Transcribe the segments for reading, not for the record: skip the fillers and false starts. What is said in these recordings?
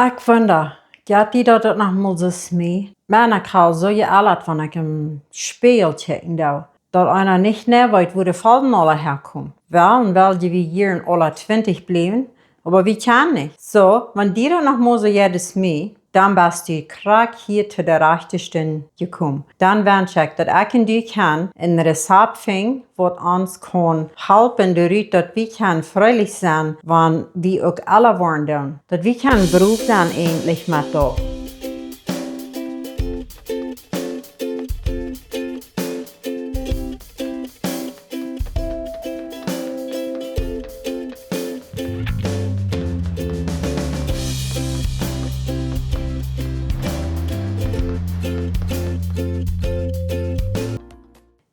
Ik wonder, gaat die dat nog mal zo smee? Mijn Karl zo je alles van ik een Spiegel checken da. Dat einer nicht näher weet wo de Falten alle herkommen. Wel je wie hier in alle 20 blijven, aber wie kann nicht. So, wenn die dat noch mal so jedes smee, dann bist du krank hier zu der Rechtesten gekommen. Dann wünsche ich, dass ich und du kann ein Rezept finden, was uns kann helfen, dadurch, dass wir kann fröhlich sein, wenn wir auch alle wollen tun. Dass wir kann Beruf sein endlich mit da.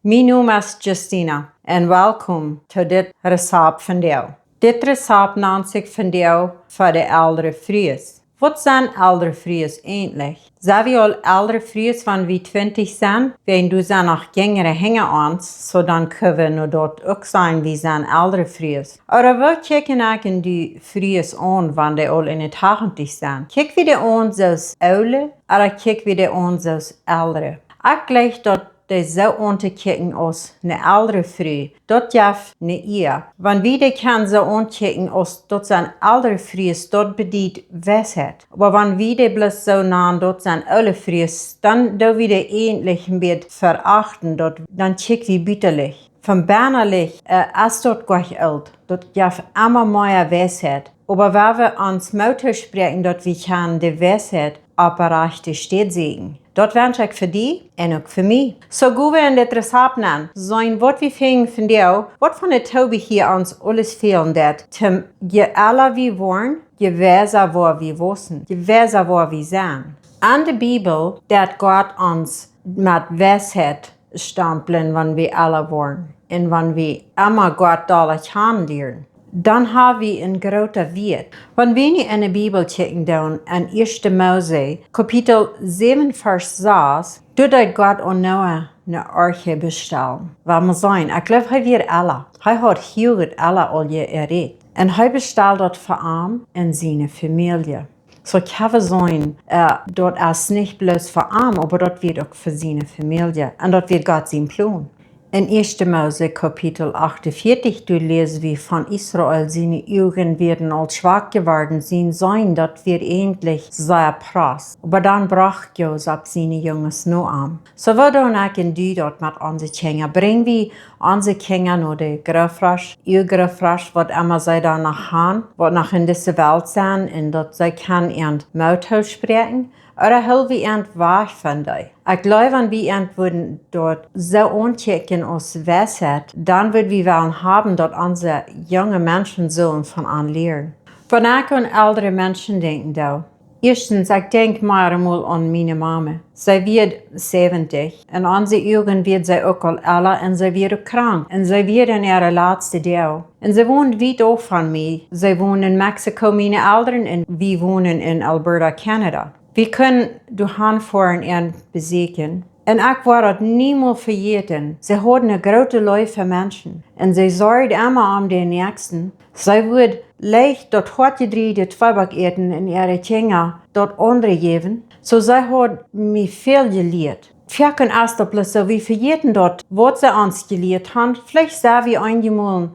Mijn naam is Justina en welkom tot dit recept van jou. Dit recept neemt zich van jou voor de oudere vrouwen. Wat zijn oudere vrouwen eigenlijk? Zijn we al oudere vrouwen van wie 20 zijn? Wenn du zijn nog jongere hingen ons, zo dan kunnen we nu dat ook zijn wie zijn oudere vrouwen. Oder we kijken eigenlijk die vrouwen aan wanneer die al in het 80 zijn? Kijken we die aan zoals oude, oder kijken we die aan zoals oudere? Ik geloof dat de zo aankijken als een oudere vrouw, dat jaf niet eer. Want wie de kan zo aankijken als dat zijn oudere vrouwen, dat bedient wijsheid. Maar wanneer wie de bloos zo naan dat zijn oude vrouwen, dan doen we de eindelijk een beetje verachten, dan kijken we bitterlich. Van bijnalich is dat gleich oud, dat jaf immer meer wijsheid. Aber waar we ons moeten spreken, dat we kan de wijsheid op een rechte steed zien. Dat wens ik voor die en ook voor mij. Zo gaan we in dit recept aan. Zijn wat we vinden van jou, wat van het Tobi hier ons alles veel dat. Je alle wie worden, je wijzer waar we wissen, je wijzer waar we zijn. Aan de Bijbel, dat God ons met wijsheid stempelen, wanneer we alle worden. En wanneer we immer God dadelijk gaan leren. Dan hebben we een grote wet. Wanneer we in de Bijbel kijken dan in 1 Mose, kapitel 7, vers 6, doet God aan Noah een arche bestellen. Waar we zijn, ik geloof hij weer alle. Hij had heel goed alle al gered. En hij bestelt dat voor hem en zijn familie. So kan we zijn, dat is niet bloos voor hem, maar dat wordt ook voor zijn familie. En dat wordt God zijn plan. In 1. Mose Kapitel 48 du lesen wir von Israel, seine Augen werden als schwach geworden sein, dat wir endlich sehr prass. Aber dann brach Josef seine Jungs nur an. So wird auch in du dort mit unseren Kindern. Bringen wir unsere Kinder nur die Gröfrasch, ihr Gröfrasch, was immer sie da nach haben, was nach in dieser Welt sind, und dort sie kann ihren Mauthol sprechen. Oder hel wie ent wahr von dir. Ich glaube, wenn wir würden dort so ankijken als Weisheit, dann würden wir wollen haben, dass unsere junge Menschen sollen von an lernen. Wenn ich an ältere Menschen denke, da. Erstens, ich denke mal an meine Mama. Sie wird 70 und unsere Augen wird sie auch alle und sie wird krank. Und sie wird in ihrer letzten Tag. Und sie wohnt weit weg von mir. Sie wohnen in Mexiko, meine Eltern, und wir wohnen in Alberta, Kanada. Wir können durchfahren und besuchen. Und ich werde das niemals vergessen. Sie haben eine große Liebe für Menschen. Und sie sorgt immer um den Nächsten. Sie wird leicht dort heute die Zwieback eten in ihre Kinder dort andere geben. So sie hat mir viel gelehrt. Vielleicht ist das bloß so, wir vergessen dort, was sie uns gelehrt haben. Vielleicht sind wir einmal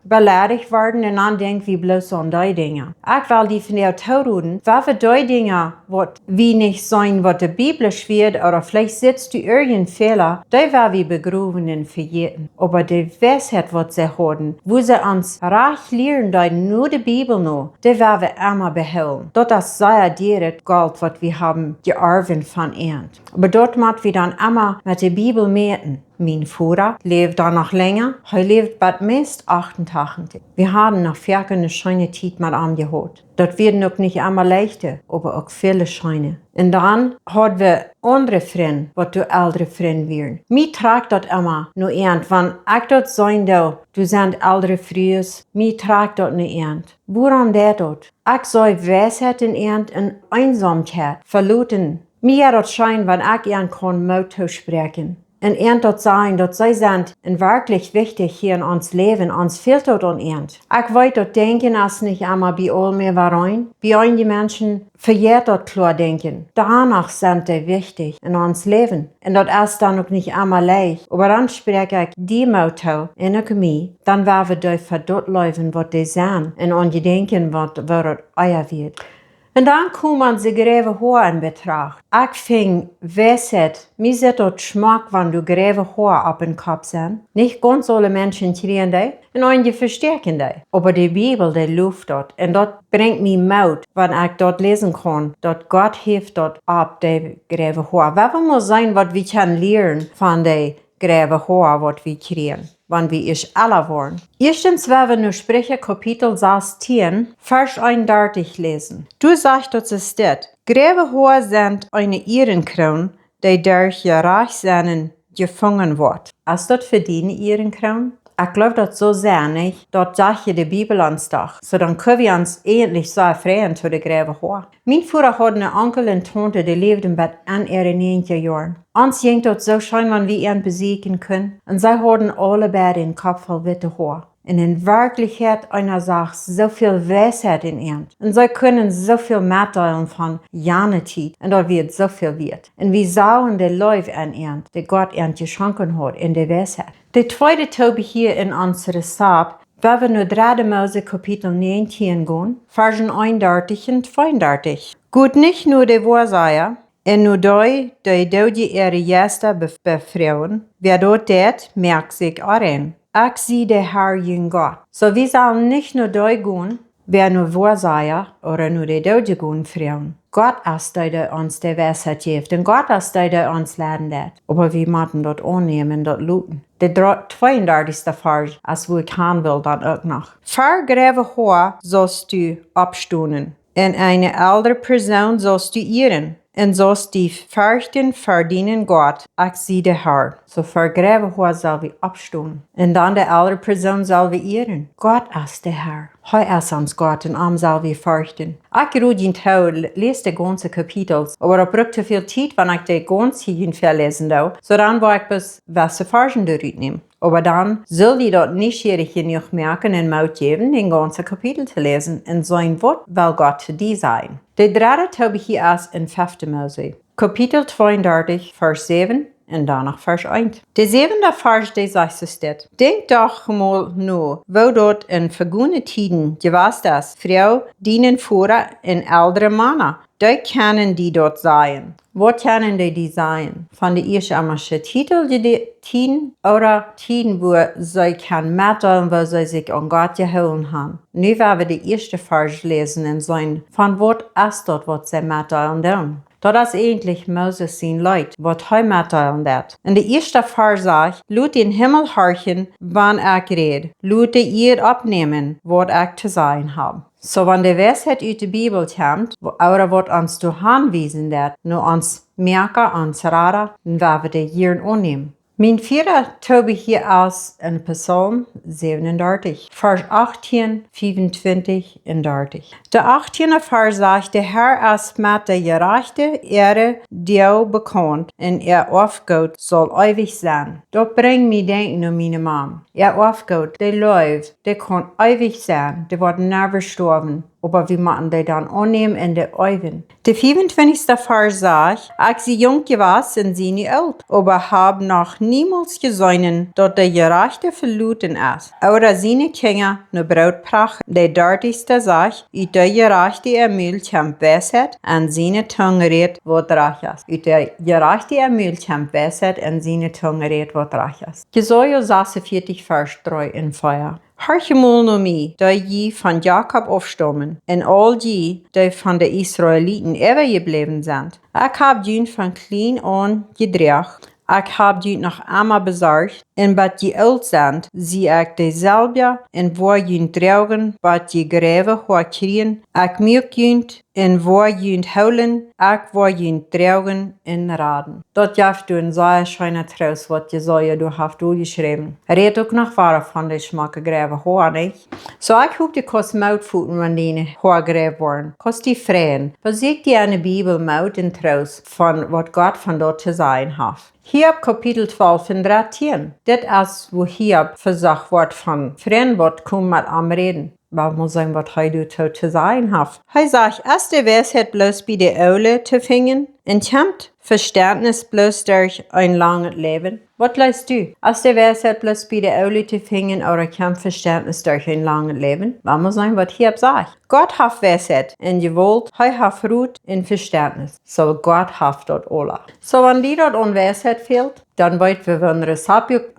beleidigt worden und dann denken wir bloß an die Dinge. Ich will die von dir tun, weil wir die Dinge, was wir nicht sein, was die Bibel schwert, oder vielleicht sitzt du irgendeinen Fehler, die werden wir begraben und vergessen. Aber die Weisheit, was sie haben, wo sie uns reich lehren, nur die Bibel noch, die werden wir immer behalten. Das ist sehr direkt Gold, was wir haben geerbt von ihnen. Aber dort wir dann immer mit der Bibel meten. Mein Vater lebt da noch länger. Er lebt bald meist 88. Wir haben noch viel eine schöne Zeit mit ihm gehabt. Das wird noch nicht einmal leichter, aber auch viele schöne. Und dann haben wir andere Freunde, was du ältere Freunde wären. Mir tragt das immer nur ernst. Wenn ich dort sein darf, du sind ältere Frühe, mir tragt das nicht ernst. Woran der dort? Ich soll Weisheit in ernst und Einsamkeit verluten. Mir hat es schein, wenn ich ihren kann Mut sprechen. En dort sein, dort zij zijn en wirklich wichtig hier in ons leven, ons fehlt dort an Ernst. Ich weiß dort denken, als nicht einmal bei all mir warein. Bei einigen Menschen verjährt dort klar denken. Danach sind die wichtig in ons leven. Und dort ist dann auch nicht einmal leicht. Aber dann spreche ich die Motto in der Chemie, dann werden wir dort dort leben, was die sind. Und an die denken, was dort euer wird. Und dann kommen sie gräve Haar in Betracht. Ich fing Weisheit, mir sieht dort Schmack, wenn du gräve Haar ab den Kopf sind. Nicht ganz alle Menschen kriegen die, und einige verstärken die. Aber die Bibel, die luft dort, und dort bringt mir Mut, wenn ich dort lesen kann, dort Gott hilft dort ab die gräve Haar. Was muss sein, was wir können lernen von die gräve Haar, was wir kriegen? Wann wir ich alle wollen. Erstens werden wir nur Sprüche Kapitel 16, Vers 31 lesen. Du sagst, das ist das. Gräve Haar sind eine Ehrenkron, die durch ihr Reichsein gefangen wird. Ist das für die eine Ehrenkron? Ich glaube das so sehr nicht. Dort sagt die Bibel ans Dach. So dann können wir uns endlich so freuen zu der gräve Haar. Mein Vater hat eine Onkel und Tante, die lebten bei an ihren 90 Jahren. Uns ging dort so schön, wenn wir ihn besiegen können. Und sie hatten alle beide den Kopf voll witte Haar. Und in Wirklichkeit einer sagt so viel Weisheit in ihnen. Und sie können so viel mitteilen von Janität. Und da wird so viel wird. Und wir sahen die Leute an ihnen, die Gott ihnen geschenkt hat in der Weisheit. Der zweite Tobi hier in unserer Sab, wenn wir nur 3. Mose Kapitel 19 gehen, Versen 31 und 32. Gut nicht nur die Wahrsager, und nur die ihre Gäste befrauen, wer dort det, merkt sich daran. Ich sehe der Herr jün Gott. So wir sollen nicht nur die gehen, wer nur Wahrsager oder nur die Deutsche gehen frauen. Gott ist der uns die Weisheit gibt und Gott ist der uns lernen wird. Aber wir müssen dort annehmen, dort looten. Der 32. Vers, als wo ich haben will, dann auch noch. Vergräve Haar sollst du abstunden, und eine ältere Person sollst du ehren. Und sollst die Fürchten verdienen Gott, ich sehe der Herr. So vergräve Haar soll wir abstunden. Und dann der ältere Person soll wir ehren. Gott ist der Herr. Heu ist uns Gott und am soll wir fürchten. Ich ruhe den Tau, lese die ganze Kapitel, aber da braucht zu viel Zeit, wenn ich die ganze hier verlesen darf. So dann war ich bis welche Versen durchnehmen. Aber dann soll die dort neugierig genug merken und Mut geben, den ganzen Kapitel zu lesen. Und sein Wort will Gott für die sein. Der dritte Tobi hier ist in 5. Mose. Kapitel 32, Vers 7 und danach Vers 1. Der 7. Vers, der sagt es das. Denk doch mal nur, wo dort in vergangenen Tiden gewesen ist, Frau dienen vorher in ältere Männer. Die können die dort sein. Wo können die sein? Von der ersten Titel, die Tiden oder Tiden, wo sie kann mitteilen, wo sie sich an Gott gehalten haben. Nu werden wir die erste Vers lesen und sein, von was ist dort, was sie mitteilen tun. Das ist eigentlich Moses sein Leid, was er mitteilen wird. In der ersten Vers sagt, lut den Himmel horchen, wann ich red. Lut die Erde abnehmen, was ich zu sein habe. So, wenn die Weisheit aus der Bibel kommt, oder was uns zu anweisen wird, nur uns merken, uns raten, dann werden wir die hier annehmen. Mein vierter Tobi hier aus in Psalm 37, Vers 18, 25 und 30. Der 18. Vers sagt, der Herr ist mit der gerechten Ehre, die bekannt, und Aufgabe soll ewig sein. Das bringt mich denken an meine Mom. Aufgabe, die läuft, die kann ewig sein, die wird nie sterben. Aber wir müssen die dann annehmen in der Eugen. Der 25. Vers sagt, ich sie jung gewesen und sie nicht alt, aber hab noch niemals gesehen, dass der Gerechte verloren ist. Oder seine Kinder nur Brautpracht. Der 30. sagt, der Gerechte ermüht kommt Weisheit, und seine Zunge redet, was recht ist. Der Gerechte ermüht kommt Weisheit, und seine Zunge redet, was recht ist. Jesaja 46, Vers 3 in Feuer. Horche mal nur mich, die je von Jakob aufstammen, und all die, die von den Israeliten übergeblieben sind. Ich hab ihn von klein an gedreht. Ich hab ihn noch einmal besorgt, und bat die alt sind, sie ich dieselbe, und wo ihn draugen, bat die Gräve hoch kriegen, ich mög ihn en waar je houden, ook waar je draugen en raden. Dat jaft du een zeer schöne Trost, wat Jesaja du haft geschreven. Reed ook nog waarvan de schmakke gräven hoor, niet? So ik hoop de kost moutvoeten wanneer hoor gräven worden. Kost die vreien. Was ik die aan de Bibel mout en Trost van wat God van dort te zijn haft. Hiob kapitel 12 en 13. Dit is wo Hiob verzagt wordt van vriend wat kom met am reden. Maar moet zijn wat hij doet te zijn haft. Hij zegt, is de wijsheid bloos bij de oude te vingen? En komt verständnis bloos durch een lang leven? Wat leist du? Is de wijsheid bloos bij de oude te vingen, oder komt verständnis durch een lang leven? Maar moet zijn wat Hiob zegt. Gott hat wijsheid en gewollt, hij hat Ruth en verständnis. So Gott hat dort alle. So wenn die dort onwijsheid fehlt, dann weit wir wenn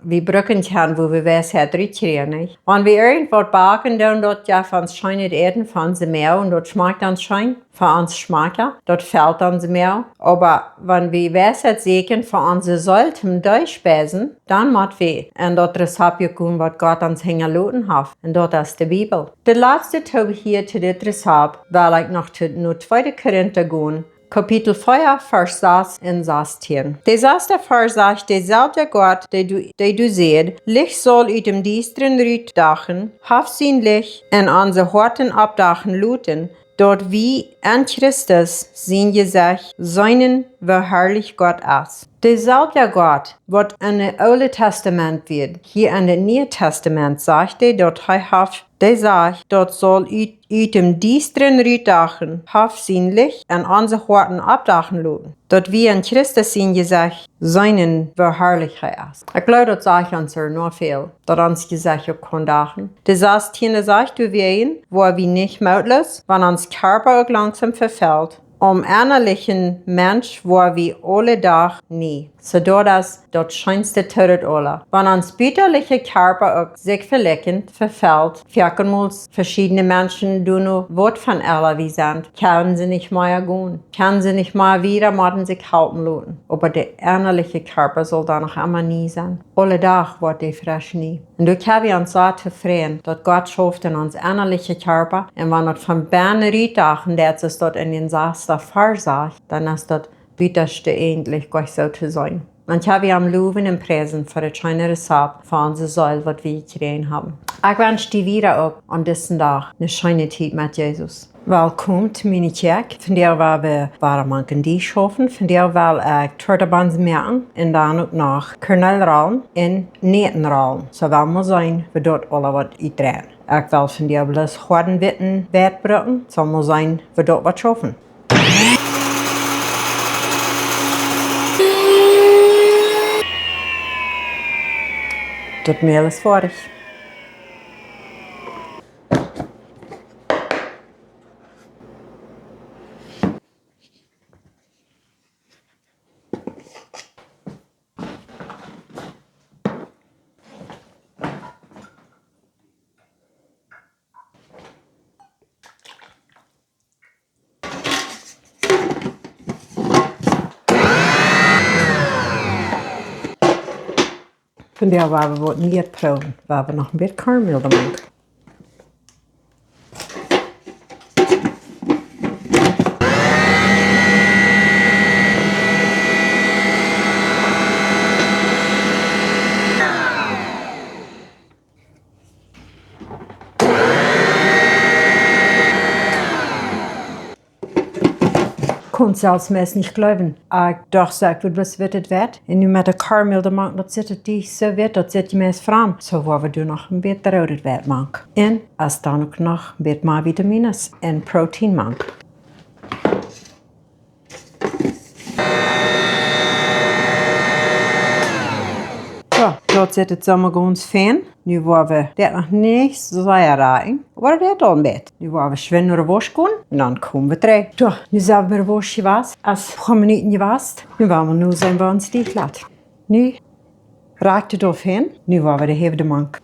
wir brücken kann, wo wir wijsheid ritkriegen, nicht? Wenn wir irgendwas backen, dann dort ja von scheinet Erden von sie mehr und dort schmeckt dann schein, von uns schmeckt dort fällt dann sie mehr. Aber wenn wir wijsheid sehen, von uns sollten durchspeisen, dann macht wir. Und dort Resapio kun, was Gott uns hängen hat. Und dort ist die Bibel. Der letzte Tobe hier zu dit Resap, weil ich noch zu nur 2. Korinther gehen, Kapitel 4, Vers 6 en 16. De zesde vers zegt, dezelfde God, die du seht, Licht soll uit dem diesteren Riet dachen, haft zijn Licht en onze harten abdachen luten, dort wie an Christus zijn Gesicht seinen verherrlich Gott ist. Dezelfde God, wat in het Oude Testament wird, hier in het Nieuwe Testament sagt dort hij haft, die sagt, dort soll uit dem diesteren Riet dachen, haft zijn Licht en onze harten abdachen luten. Dort wie an Christus zijn Gesicht seinen verherrlichkeit ist. Ich glaube, das sage ich uns nur viel, dass uns Gesicht auch kann dachen. Das heißt, hier sagt du wir wo wir nicht möglich, wenn uns Körper auch langsam verfällt, innerlichen Mensch, wo wir alle Tag nie. So dort scheinste Tod alle. Wenn uns bütterliche Körper auch sich verlecken, verfällt, vielmals verschiedene Menschen du nur Wort von Allah wie sind, können sie nicht mehr gehen, können sie nicht mehr wieder mit sich halten lassen. Aber der innerliche Körper soll da noch immer nie sein. Alle Tag wird die frisch nie. Und du kannst uns so zufrieden, dass Gott schafft in uns innerliche Körper, und wenn das von Berne Rietachen, der es dort in den Saster versagt, dann ist das bitterste endlich Gott so zu sein. Und ich habe am Loven und Preisen für das schöne Rezept für unsere Säule, was wir gekriegt haben. Ich wünsche dir wieder auch an diesem Tag eine schöne Zeit mit Jesus. Willkommen zu meiner Kirche. Von der wir manchen die schaffen, von der will ich Tortabans merken und dann auch nach Kernelrallen und Netenrallen. So will man sein, wir dort alle was drehen. Ich will von der bloß Horden witten wertbrücken, so muss sein, wir dort was schaffen. Das Mehl ist fertig. Von der wir wat niet proben, waar we nog een beetje karamel maken. Kon zelfs meest niet geloven. Ik dacht, wat wird het wert? En nu met de karamel te maken, dat zit het die zo wet, dat zit je meest vreemd. Zo waar we doen nog een beetje rood wet maken. En als dan ook nog een beetje meer vitamines en protein maken. Zo, dat zit het zomaar gewoon fijn. Nu waar we dit nog niet zo raken, wordt dit al een beetje. Nu waar we schwin naar de was gaan, en dan komen we terug. Zo, nu zijn we de was gewaast. Als 5 minuten gewaast, nu gaan we nu zijn bij ons dicht laten. Nu raakt het af heen. Nu waar we de hevige mank.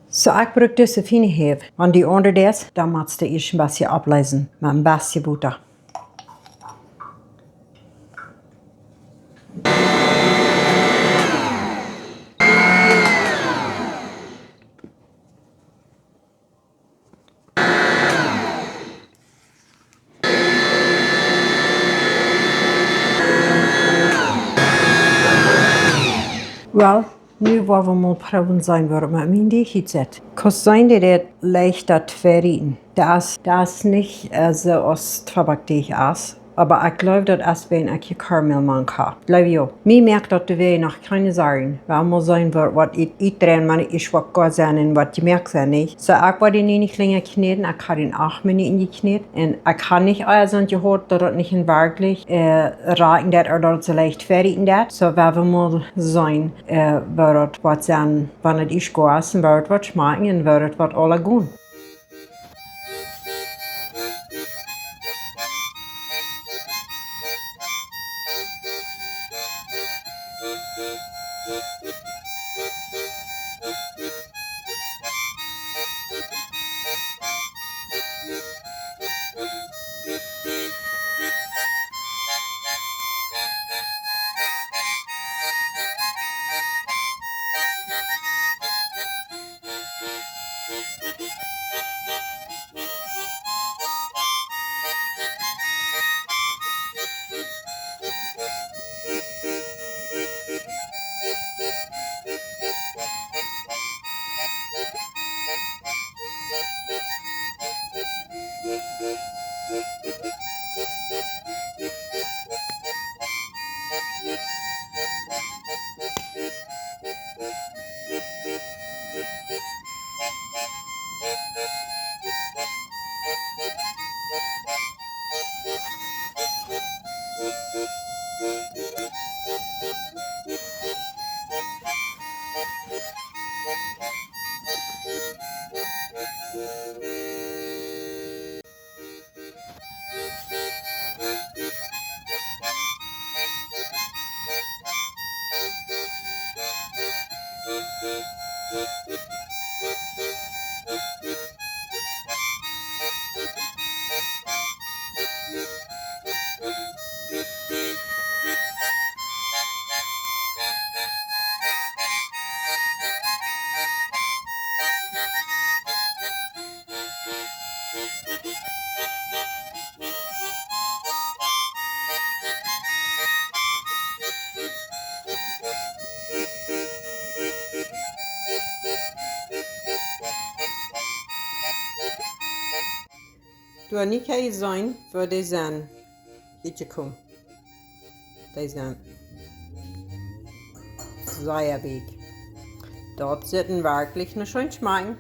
Zo, ik gebruik deze fine hev. Want die onder deze, dan moet je eerst een beetje oplezen met een beetje butter. Wel, nu wollen wir mal proben sein, warum man in die Hitze. Kas sein, das leichter verrieten. Das ist nicht so aus Tabak, die ich esse. Aber ich glaube, dass es wenn ich Karamell machen kann. Glaube ich auch. Mir merkt, dass wir noch keine sagen. Weil man sein wird, was ich drin meine, ich was gar sein und was die merkt ja nicht. So, ich werde ihn nicht länger kneten. Ich habe ihn 8 Minuten geknetet. Und ich kann nicht alles und gehört, dass das nicht in wirklich raten, dass das so leicht fertig ist. So, wenn wir mal sein, wird das was sein, wenn ich gehe essen, wird was schmecken und wird was alle gehen. Du niet kan zijn voor die zijn. Ietsje kom. Die zijn. Sehr big. Dort zitten wirklich eine schön schmecken.